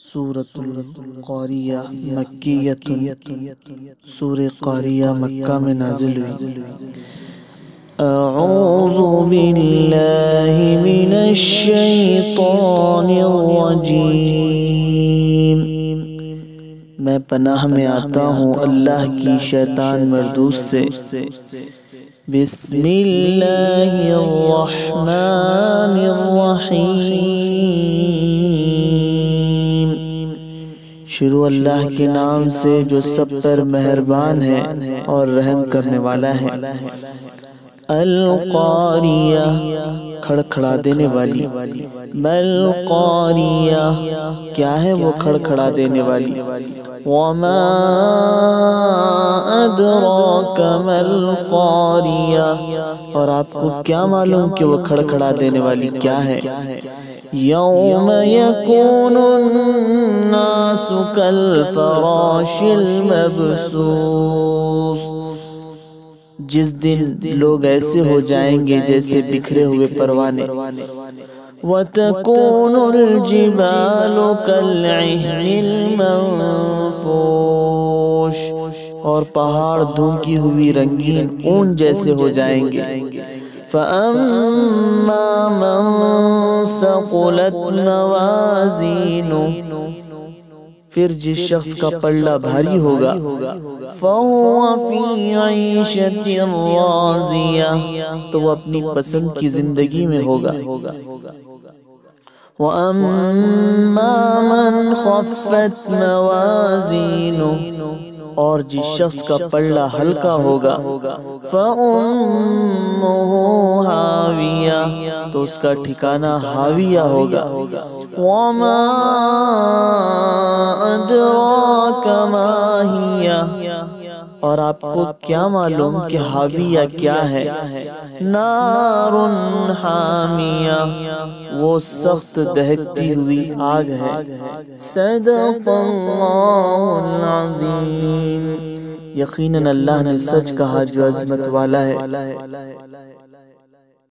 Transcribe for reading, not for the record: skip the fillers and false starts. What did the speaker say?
سورۃ القاریہ مکیۃ، سورہ قاریہ مکہ میں نازل ہوئی۔ اعوذ باللہ من الشیطان الرجیم، میں پناہ میں آتا ہوں اللہ کی شیطان مردود سے۔ بسم اللہ الرحمن الرحیم، شروع اللہ کے نام سے جو سب پر مہربان ہے اور رحم کرنے والا ہے۔ القاریہ، کھڑکھڑا دینے والی۔ القاریہ، کیا ہے وہ کھڑکھڑا دینے والی؟ وما ادراک ما القاریہ، اور آپ کو کیا معلوم کہ وہ کھڑکھڑا دینے والی کیا ہے؟ یوم یکون الناس کالفراش المبثوث، جس دن لوگ ایسے ہو جائیں گے جیسے بکھرے ہوئے پروانے۔ وَتَكُونُ الْجِبَالُ كَالْعِهْنِ الْمَنفُوشِ، اور پہاڑ دھونکی ہوئی رنگین اون جیسے ہو جائیں گے۔ فَأَمَّا مَنْ ثَقُلَتْ مَوَازِينُهُ، پھر جس شخص کا پلڑا بھاری ہوگا، فَهُوَ فِي عِيشَةٍ رَاضِيَةٍ، تو وہ اپنی پسند کی زندگی میں ہوگا۔ وَأَمَّا مَنْ خَفَّتْ مَوَازِينُهُ، اور جس شخص کا پلڑا ہلکا ہوگا، فَأُمُّهُ ہاویہ، تو اس کا ٹھکانہ ہاویہ ہوگا۔ وَمَا أَدْرَاكَ مَا هِیَ، اور آپ کو کیا معلوم کہ ہاویہ کیا ہے؟ نار حامیہ، وہ سخت دہکتی ہوئی آگ ہے۔ صدق اللہ العظیم، یقیناً اللہ نے سچ کہا جو عظمت والا ہے۔